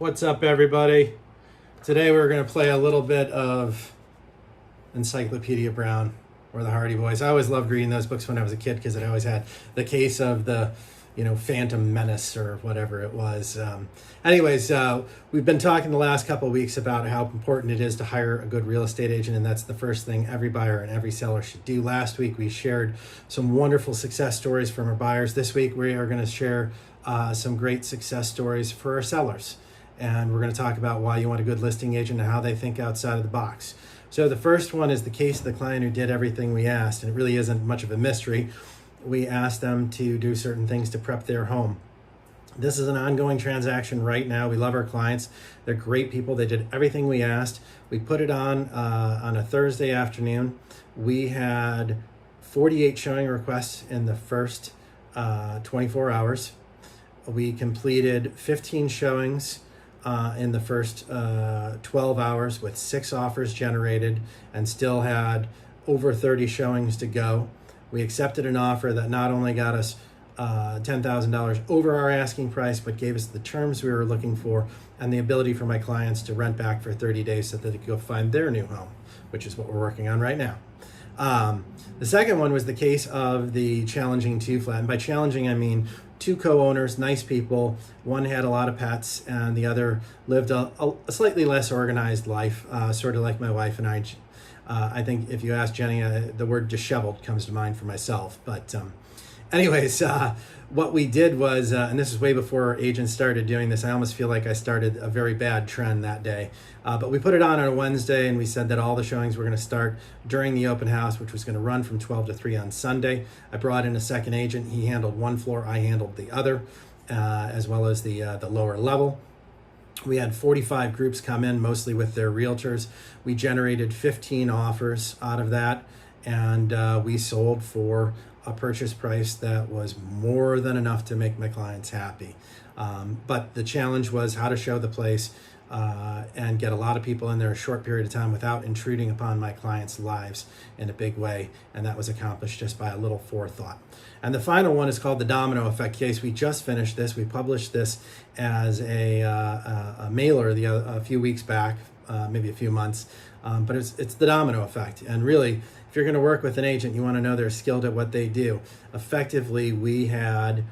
What's up, everybody? Today we're going to play a little bit of Encyclopedia Brown or the Hardy Boys. I always loved reading those books when I was a kid because it always had the case of the, Phantom Menace or whatever it was. We've been talking the last couple of weeks about how important it is to hire a good real estate agent, and that's the first thing every buyer and every seller should do. Last week we shared some wonderful success stories from our buyers. This week we are going to share some great success stories for our sellers. And we're going to talk about why you want a good listing agent and how they think outside of the box. So the first one is the case of the client who did everything we asked, and it really isn't much of a mystery. We asked them to do certain things to prep their home. This is an ongoing transaction right now. We love our clients. They're great people. They did everything we asked. We put it on a Thursday afternoon. We had 48 showing requests in the first 24 hours. We completed 15 showings in the first 12 hours with 6 offers generated and still had over 30 showings to go. We accepted an offer that not only got us $10,000 over our asking price, but gave us the terms we were looking for and the ability for my clients to rent back for 30 days so that they could go find their new home, which is what we're working on right now. The second one was the case of the challenging two flat. And by challenging, I mean 2 co-owners, nice people. One had a lot of pets and the other lived a slightly less organized life, sort of like my wife and I. I think if you ask Jenny, the word disheveled comes to mind for myself. But what we did was, and this is way before agents started doing this, I almost feel like I started a very bad trend that day. But we put it on a Wednesday, and we said that all the showings were going to start during the open house, which was going to run from 12 to 3 on Sunday. I brought in a second agent. He handled one floor. I handled the other, as well as the lower level. We had 45 groups come in, mostly with their realtors. We generated 15 offers out of that, and we sold for a purchase price that was more than enough to make my clients happy. But the challenge was how to show the place and get a lot of people in there a short period of time without intruding upon my clients' lives in a big way. And that was accomplished just by a little forethought. And the final one is called the domino effect case. We just finished this. We published this as a mailer a few weeks back, maybe a few months. But it's the domino effect. And really, if you're going to work with an agent, you want to know they're skilled at what they do. Effectively, we had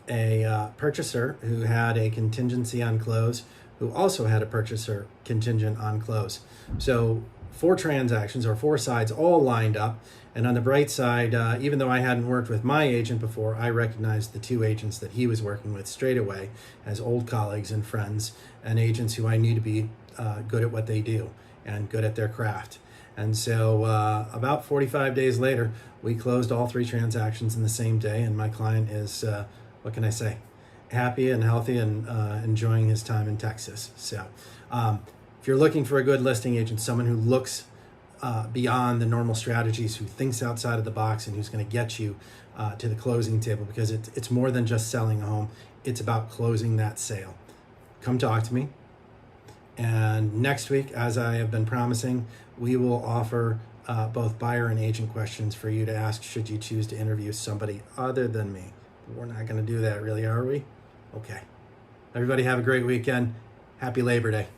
a purchaser who had a contingency on close, who also had a purchaser contingent on close. So 4 transactions or 4 sides all lined up. And on the bright side, even though I hadn't worked with my agent before, I recognized the 2 agents that he was working with straight away as old colleagues and friends and agents who I knew to be good at what they do and good at their craft. And so about 45 days later, we closed all 3 transactions in the same day. And my client is, what can I say, happy and healthy and enjoying his time in Texas. So if you're looking for a good listing agent, someone who looks beyond the normal strategies, who thinks outside of the box and who's going to get you to the closing table, because it's more than just selling a home. It's about closing that sale. Come talk to me. And next week, as I have been promising, we will offer both buyer and agent questions for you to ask should you choose to interview somebody other than me. We're not going to do that, really, are we? Okay. Everybody have a great weekend. Happy Labor Day.